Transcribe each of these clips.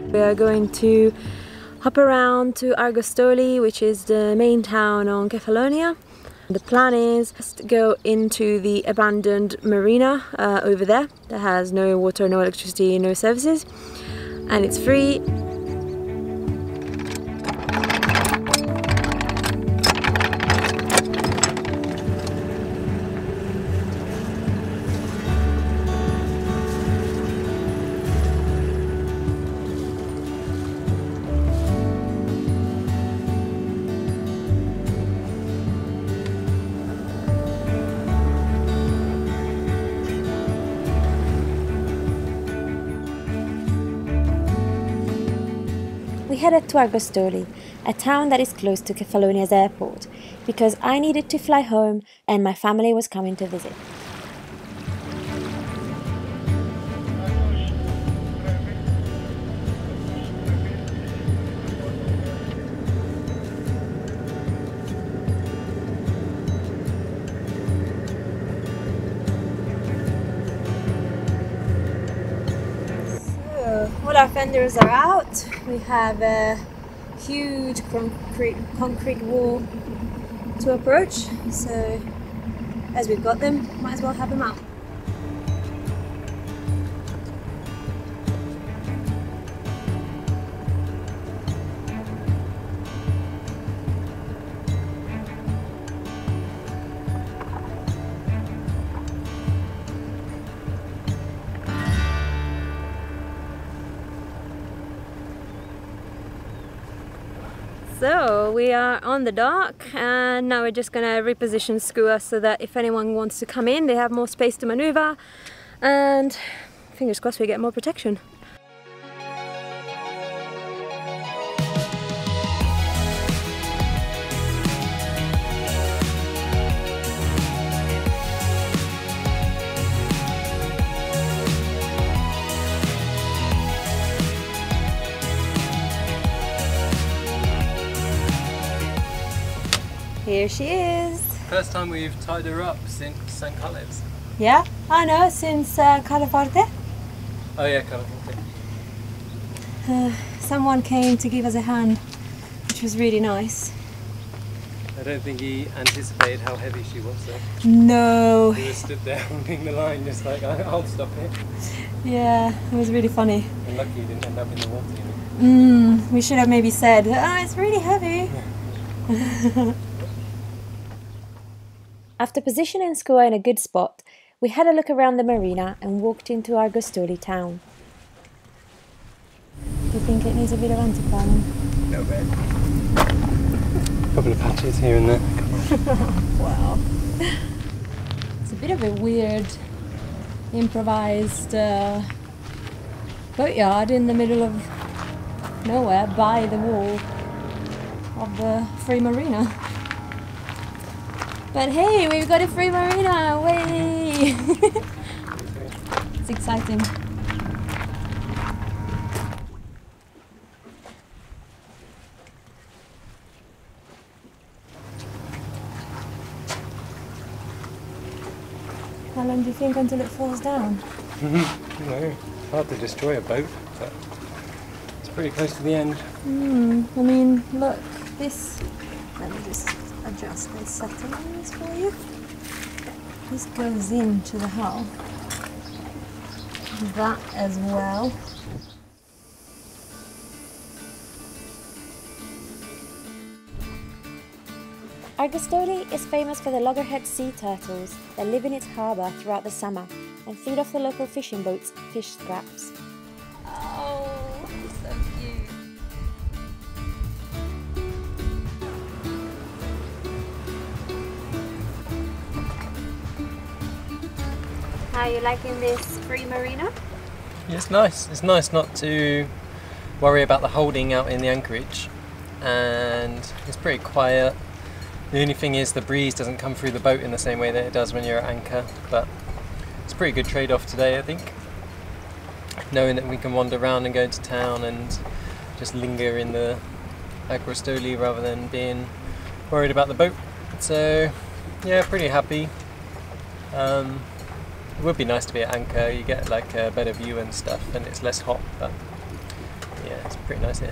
We are going to hop around to Argostoli, which is the main town on Kefalonia. The plan is to go into the abandoned marina over there that has no water, no electricity, no services, and it's free. We headed to Argostoli, a town that is close to Kefalonia's airport, because I needed to fly home and my family was coming to visit. All our fenders are out. We have a huge concrete wall to approach, so as we've got them, might as well have them out. So we are on the dock and now we're just gonna reposition Skua so that if anyone wants to come in, they have more space to maneuver, and fingers crossed we get more protection. Here she is. First time we've tied her up since St. Carlos. Yeah, I know, since Calaforte. Oh yeah, Calaforte. Someone came to give us a hand, which was really nice. I don't think he anticipated how heavy she was though. No. He was stood there holding the line just like, I'll stop it. Yeah, it was really funny. And lucky he didn't end up in the water, you know. We should have maybe said, it's really heavy. After positioning Skua in a good spot, we had a look around the marina and walked into Argostoli town. Do you think it needs a bit of anti-planning? No bit. A couple of patches here and there. Wow. It's a bit of a weird, improvised boatyard in the middle of nowhere by the wall of the free marina. But hey, we've got a free marina! Way! It's exciting. How long do you think until it falls down? No, hard to destroy a boat, but it's pretty close to the end. I mean, look, this. Let me just adjust these settings for you. This goes into the hull. That as well. Argostoli is famous for the loggerhead sea turtles that live in its harbour throughout the summer and feed off the local fishing boats' fish scraps. Oh, so cute! How are you liking this free marina? Yeah, it's nice. It's nice not to worry about the holding out in the anchorage, and it's pretty quiet. The only thing is the breeze doesn't come through the boat in the same way that it does when you're at anchor, but it's a pretty good trade-off today, I think. Knowing that we can wander around and go into town and just linger in the Argostoli rather than being worried about the boat. So yeah, pretty happy. It would be nice to be at anchor. You get like a better view and stuff, and it's less hot, but yeah, Yeah, it's pretty nice here.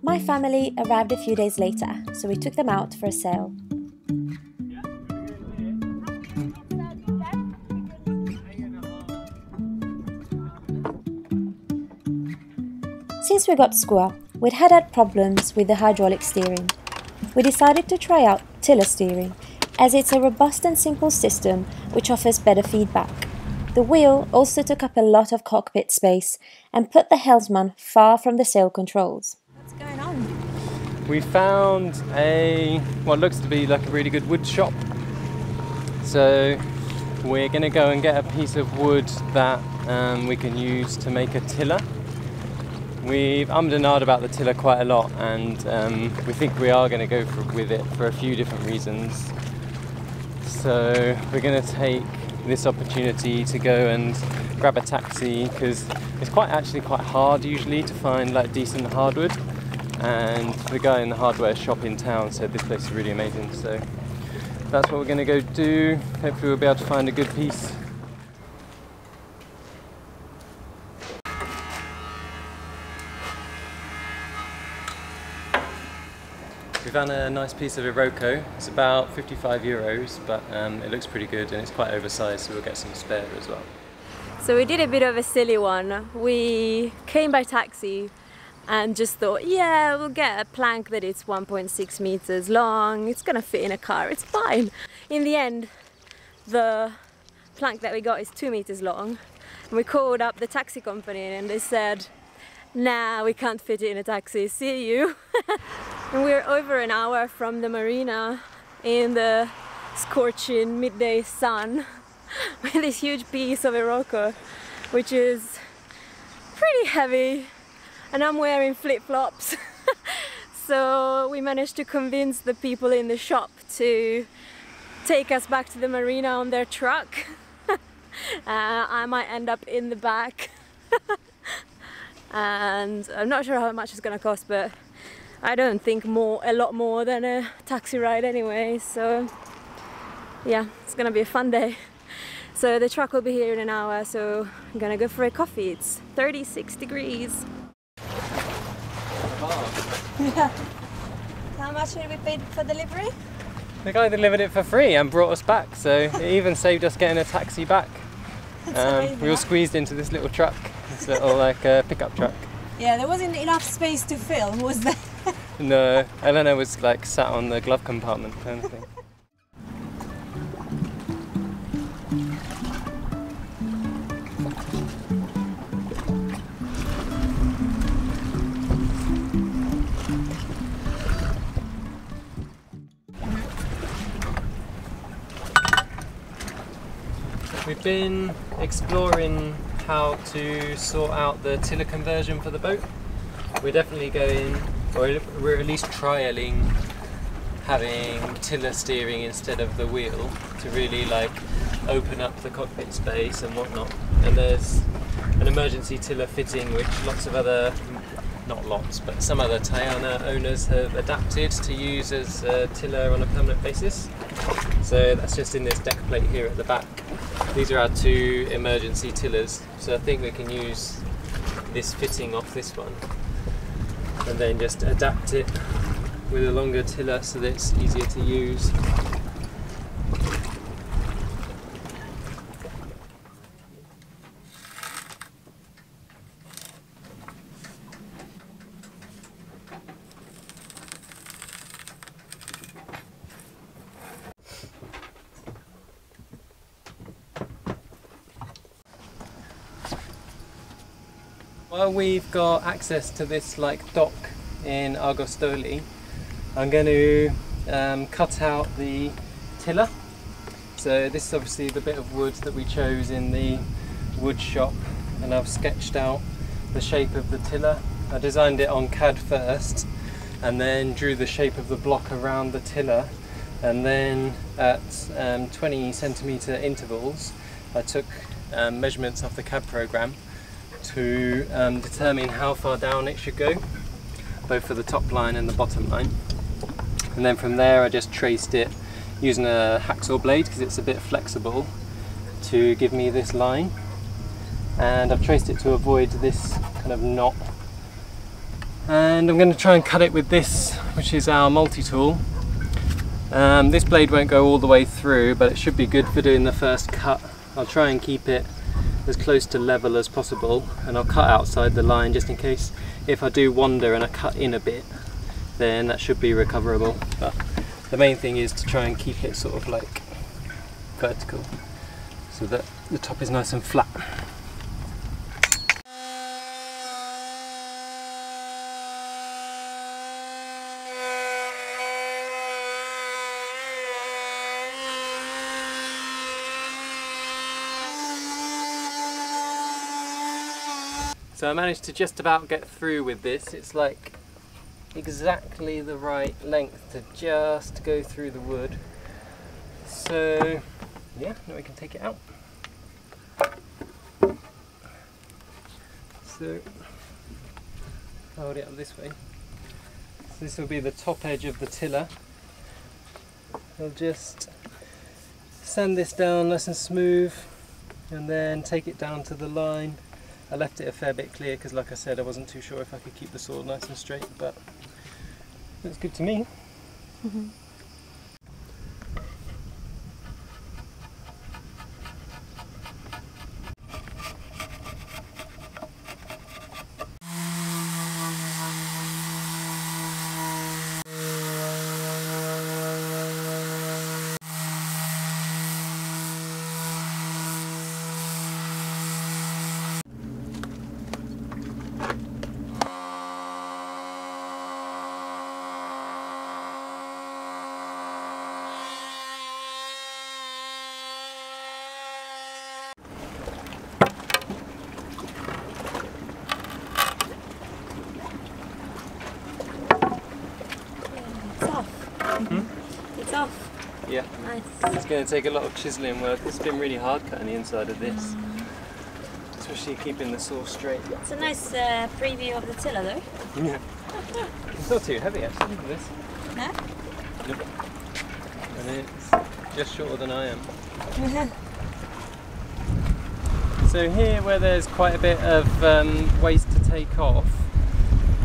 My family arrived a few days later, so we took them out for a sail. Since we got Squaw, we'd had problems with the hydraulic steering. We decided to try out tiller steering, as it's a robust and simple system which offers better feedback. The wheel also took up a lot of cockpit space and put the helmsman far from the sail controls. What's going on? We found what looks to be like a really good wood shop. So we're going to go and get a piece of wood that we can use to make a tiller. We've ummed and ahed about the tiller quite a lot, and we think we are going to go with it for a few different reasons. So we're going to take this opportunity to go and grab a taxi, because it's actually quite hard usually to find like decent hardwood, and the guy in the hardware shop in town said this place is really amazing, so that's what we're going to go do. Hopefully we'll be able to find a good piece. We found a nice piece of Iroko. It's about 55 euros, but it looks pretty good and it's quite oversized, so we'll get some spare as well. So we did a bit of a silly one. We came by taxi and just thought, yeah, we'll get a plank that is 1.6 meters long. It's gonna fit in a car, it's fine. In the end, the plank that we got is 2 meters long. And we called up the taxi company and they said, nah, we can't fit it in a taxi, see you. And we're over an hour from the marina in the scorching midday sun with this huge piece of Iroko, which is pretty heavy, and I'm wearing flip-flops. So we managed to convince the people in the shop to take us back to the marina on their truck. I might end up in the back. And I'm not sure how much it's gonna cost, but I don't think a lot more than a taxi ride anyway, so yeah, it's gonna be a fun day. So the truck will be here in an hour, so I'm gonna go for a coffee. It's 36 degrees. Yeah. How much did we pay for delivery? The guy delivered it for free and brought us back, so it even saved us getting a taxi back. We were squeezed into this little truck, this little like pickup truck. Yeah, there wasn't enough space to film, was there? No, Elena was like sat on the glove compartment kind of thing. We've been exploring how to sort out the tiller conversion for the boat. We're definitely going, or we're at least trialling having tiller steering instead of the wheel to really like open up the cockpit space and whatnot. And there's an emergency tiller fitting which lots of other, not lots, but some other Tayana owners have adapted to use as a tiller on a permanent basis. So that's just in this deck plate here at the back. These are our two emergency tillers, so I think we can use this fitting off this one and then just adapt it with a longer tiller so that it's easier to use. While we've got access to this like dock in Argostoli, I'm going to cut out the tiller. So this is obviously the bit of wood that we chose in the wood shop, and I've sketched out the shape of the tiller. I designed it on CAD first and then drew the shape of the block around the tiller, and then at 20 centimetre intervals I took measurements off the CAD program to determine how far down it should go, both for the top line and the bottom line. And then from there I just traced it using a hacksaw blade because it's a bit flexible to give me this line, and I've traced it to avoid this kind of knot. And I'm going to try and cut it with this, which is our multi-tool. This blade won't go all the way through, but it should be good for doing the first cut. I'll try and keep it as close to level as possible, and I'll cut outside the line just in case if I do wander and I cut in a bit, then that should be recoverable. But the main thing is to try and keep it sort of like vertical so that the top is nice and flat. So I managed to just about get through with this. It's like exactly the right length to just go through the wood. So yeah, now we can take it out. So hold it up this way. So this will be the top edge of the tiller. I'll just sand this down nice and smooth and then take it down to the line. I left it a fair bit clear because, like I said, I wasn't too sure if I could keep the sword nice and straight, but looks good to me. Mm-hmm. It's off. Yeah. Nice. It's going to take a lot of chiselling work. It's been really hard cutting the inside of this, especially keeping the saw straight. It's a nice preview of the tiller though. Yeah. It's not too heavy actually, look at this. No? Yep. And it's just shorter than I am. So here where there's quite a bit of waste to take off,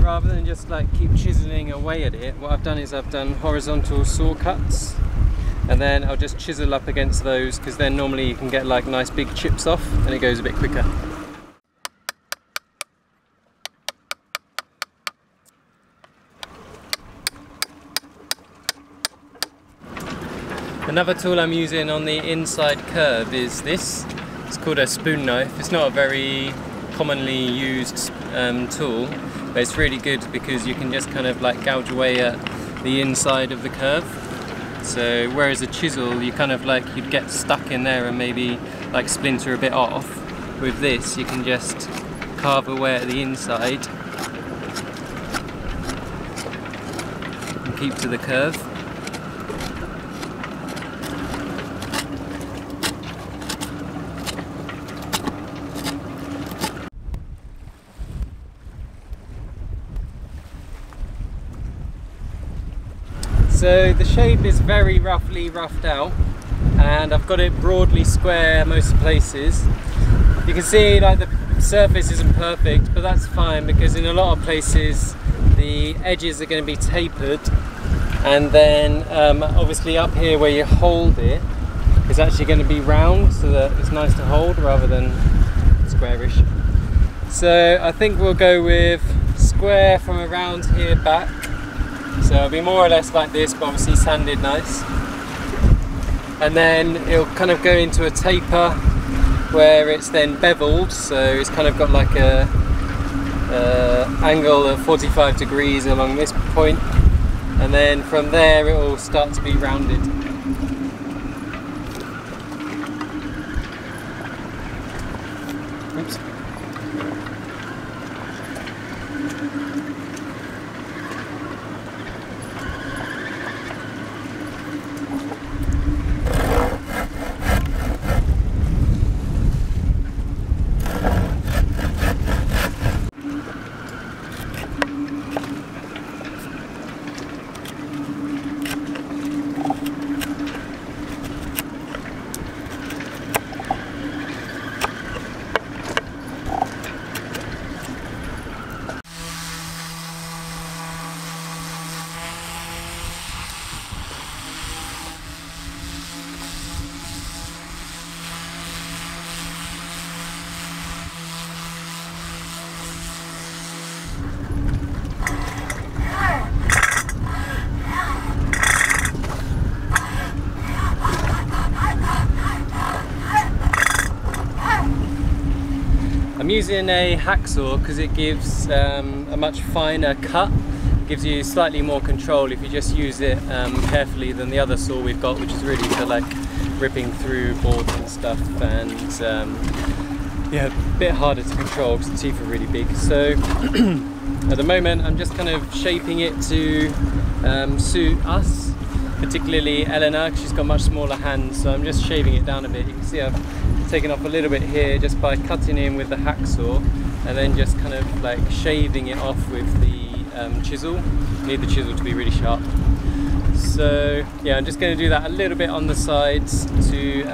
rather than just like keep chiseling away at it, what I've done is I've done horizontal saw cuts, and then I'll just chisel up against those because then normally you can get like nice big chips off and it goes a bit quicker. Another tool I'm using on the inside curve is this. It's called a spoon knife. It's not a very commonly used tool, but it's really good because you can just kind of like gouge away at the inside of the curve. So whereas a chisel, you kind of like, you'd get stuck in there and maybe like splinter a bit off. With this, you can just carve away at the inside and keep to the curve. So the shape is very roughly roughed out, and I've got it broadly square most places. You can see like the surface isn't perfect, but that's fine because in a lot of places the edges are going to be tapered, and then obviously up here where you hold it is actually going to be round so that it's nice to hold rather than squarish. So I think we'll go with square from around here back. So it'll be more or less like this, but obviously sanded nice. And then it'll kind of go into a taper where it's then beveled, so it's kind of got like a angle of 45 degrees along this point, and then from there it will start to be rounded. Oops. using a hacksaw because it gives a much finer cut. It gives you slightly more control if you just use it carefully than the other saw we've got, which is really for like ripping through boards and stuff, and yeah, a bit harder to control because the teeth are really big. So at the moment I'm just kind of shaping it to suit us, particularly Eleanor, because she's got much smaller hands, so I'm just shaving it down a bit. You can see I've taken off a little bit here just by cutting in with the hacksaw and then just kind of like shaving it off with the chisel. You need the chisel to be really sharp. So yeah, I'm just going to do that a little bit on the sides to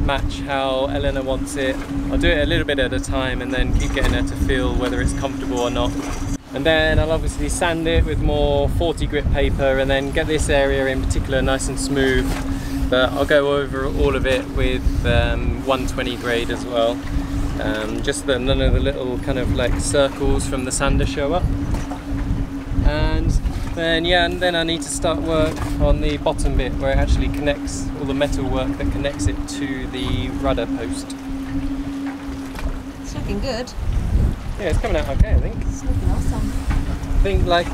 match how Eleanor wants it. I'll do it a little bit at a time and then keep getting her to feel whether it's comfortable or not. And then I'll obviously sand it with more 40 grit paper and then get this area in particular nice and smooth. But I'll go over all of it with 120 grade as well, just so that none of the little kind of like circles from the sander show up. And then yeah, and then I need to start work on the bottom bit where it actually connects, all the metal work that connects it to the rudder post. It's looking good. Yeah, it's coming out okay, I think. It's looking awesome. I think like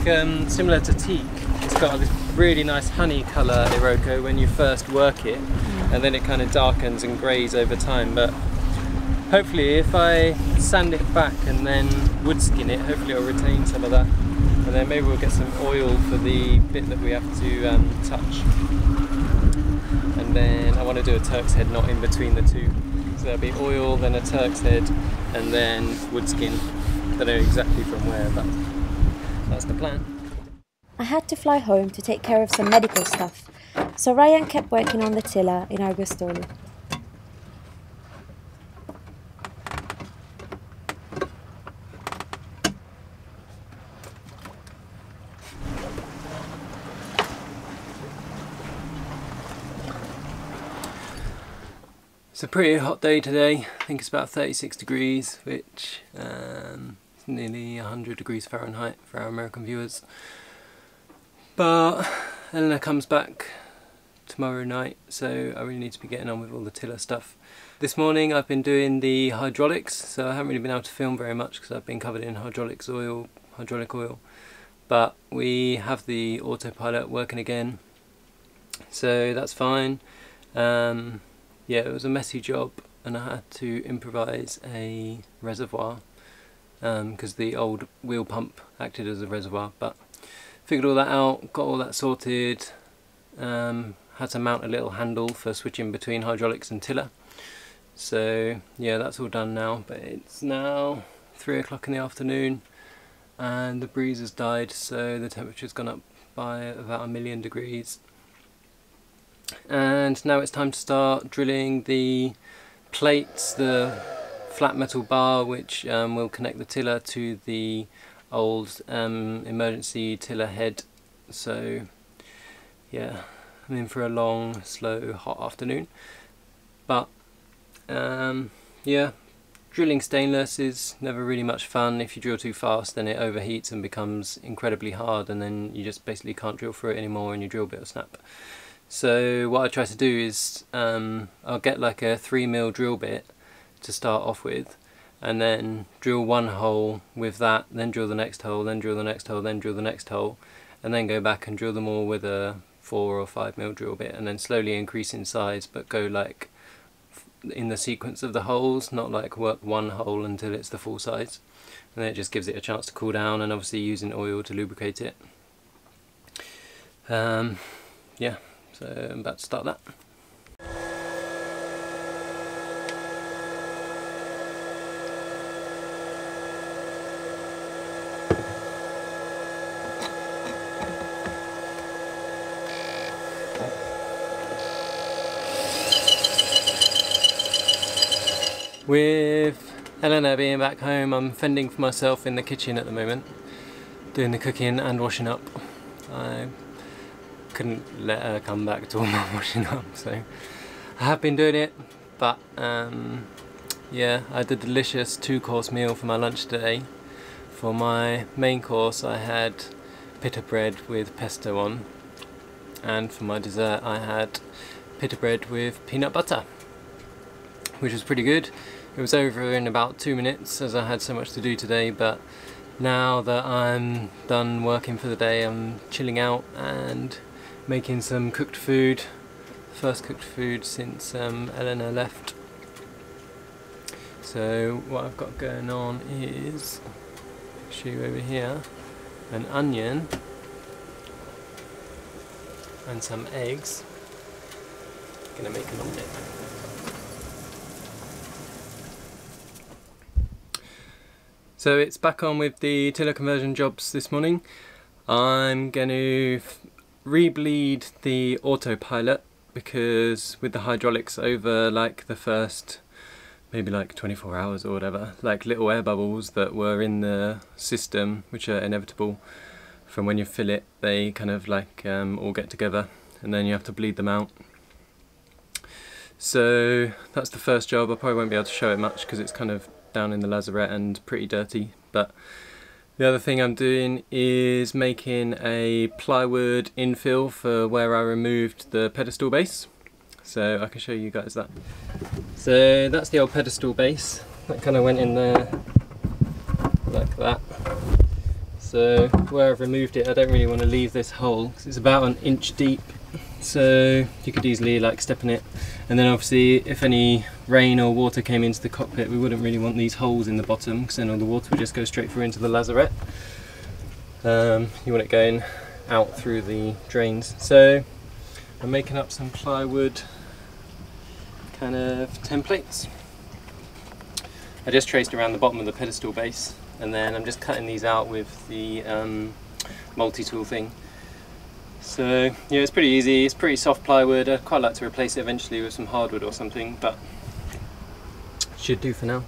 similar to teak, it's got this really nice honey colour Iroko when you first work it, and then it kind of darkens and greys over time. But hopefully if I sand it back and then wood skin it, hopefully it'll retain some of that. And then maybe we'll get some oil for the bit that we have to touch. And then I want to do a Turk's head knot in between the two. So there'll be oil, then a Turk's head, and then wood skin. I don't know exactly from where, but that's the plan. I had to fly home to take care of some medical stuff, so Ryan kept working on the tiller in Argostoli. It's a pretty hot day today. I think it's about 36 degrees, which is nearly 100 degrees Fahrenheit for our American viewers. But Eleanor comes back tomorrow night, so I really need to be getting on with all the tiller stuff. This morning I've been doing the hydraulics, so I haven't really been able to film very much because I've been covered in hydraulic oil. But we have the autopilot working again, so that's fine. Yeah, it was a messy job and I had to improvise a reservoir because the old wheel pump acted as a reservoir, but figured all that out, got all that sorted, had to mount a little handle for switching between hydraulics and tiller. So yeah, that's all done now, but it's now 3 o'clock in the afternoon and the breeze has died, so the temperature's gone up by about 1,000,000 degrees. And now it's time to start drilling the plates, the flat metal bar which will connect the tiller to the old emergency tiller head. So yeah, I'm in for a long, slow, hot afternoon. But yeah, drilling stainless is never really much fun. If you drill too fast then it overheats and becomes incredibly hard, and then you just basically can't drill through it anymore and your drill bit will snap. So what I try to do is I'll get like a 3mm drill bit to start off with, and then drill one hole with that, then drill the next hole, then drill the next hole, then drill the next hole, and then go back and drill them all with a 4 or 5mm drill bit, and then slowly increase in size, but go like in the sequence of the holes, not like work one hole until it's the full size. And then it just gives it a chance to cool down, and obviously using oil to lubricate it. Yeah. So I'm about to start that. With Eleanor being back home, I'm fending for myself in the kitchen at the moment, doing the cooking and washing up. I couldn't let her come back to all my washing up, so I have been doing it. But yeah, I had a delicious 2-course meal for my lunch today. For my main course I had pita bread with pesto on, and for my dessert I had pita bread with peanut butter, which was pretty good. It was over in about 2 minutes as I had so much to do today, but now that I'm done working for the day, I'm chilling out and making some cooked food. First cooked food since Eleanor left. So what I've got going on is, I'll show you over here, an onion and some eggs. Gonna make an omelette. So it's back on with the tiller conversion jobs this morning. I'm going to re-bleed the autopilot because with the hydraulics over like the first maybe like 24 hours or whatever, like little air bubbles that were in the system, which are inevitable from when you fill it, they kind of like all get together and then you have to bleed them out. So that's the first job. I probably won't be able to show it much because it's kind of down in the lazarette and pretty dirty, but the other thing I'm doing is making a plywood infill for where I removed the pedestal base, so I can show you guys that. So that's the old pedestal base that kind of went in there like that. So where I've removed it, I don't really want to leave this hole because it's about an inch deep, so you could easily like step in it, and then obviously if any rain or water came into the cockpit, we wouldn't really want these holes in the bottom because then all the water would just go straight through into the lazarette. You want it going out through the drains. So I'm making up some plywood kind of templates. I just traced around the bottom of the pedestal base and then I'm just cutting these out with the multi-tool thing. So yeah, it's pretty easy, it's pretty soft plywood. I'd quite like to replace it eventually with some hardwood or something, but should do for now.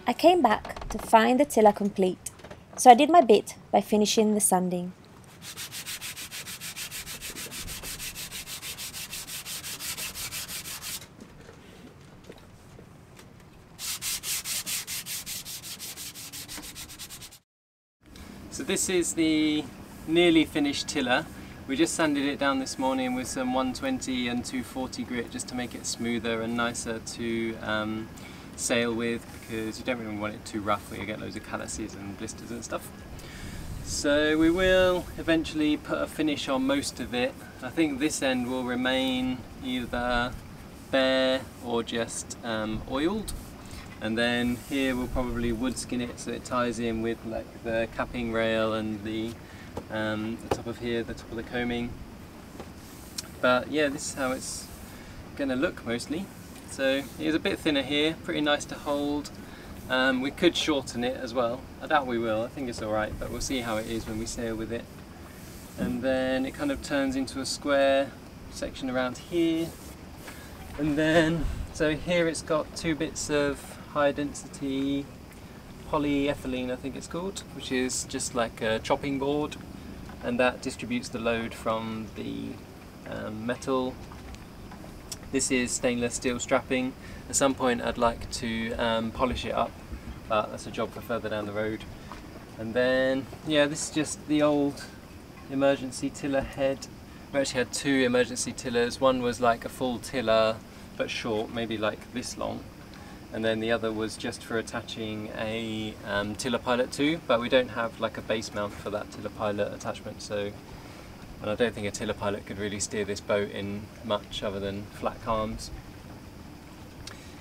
I came back to find the tiller complete, so I did my bit by finishing the sanding. So this is the nearly finished tiller. We just sanded it down this morning with some 120 and 240 grit just to make it smoother and nicer to sail with, because you don't really want it too rough where you get loads of calluses and blisters and stuff. So we will eventually put a finish on most of it. I think this end will remain either bare or just oiled. And then here we'll probably wood skin it so it ties in with like the capping rail and the top of here, the top of the coaming. But yeah, this is how it's gonna look mostly. So it's a bit thinner here, pretty nice to hold. We could shorten it as well. I doubt we will, I think it's alright, but we'll see how it is when we sail with it. And then it kind of turns into a square section around here. And then, so here it's got 2 bits of high density polyethylene, I think it's called, which is just like a chopping board, and that distributes the load from the metal. This is stainless steel strapping. At some point I'd like to polish it up, but that's a job for further down the road. And then, yeah, this is just the old emergency tiller head. We actually had 2 emergency tillers. One was like a full tiller but short, maybe like this long, and then the other was just for attaching a tiller pilot to, but we don't have like a base mount for that tiller pilot attachment, so, and I don't think a tiller pilot could really steer this boat in much other than flat calms.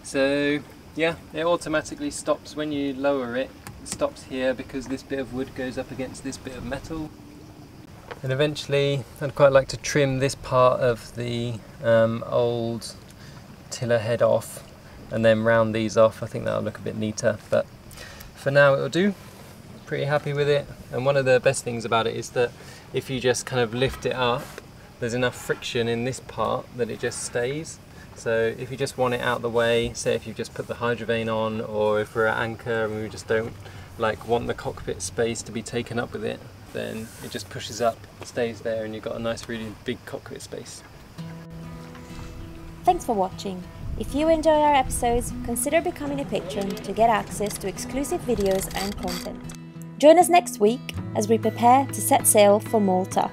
So yeah, it automatically stops when you lower it. It stops here because this bit of wood goes up against this bit of metal. And eventually I'd quite like to trim this part of the old tiller head off and then round these off. I think that'll look a bit neater, but for now it'll do. Pretty happy with it. And one of the best things about it is that if you just kind of lift it up, there's enough friction in this part that it just stays. So if you just want it out the way, say if you've just put the hydrovane on, or if we're at anchor and we just don't like want the cockpit space to be taken up with it, then it just pushes up, stays there, and you've got a nice really big cockpit space. Thanks for watching. If you enjoy our episodes, consider becoming a patron to get access to exclusive videos and content. Join us next week as we prepare to set sail for Malta.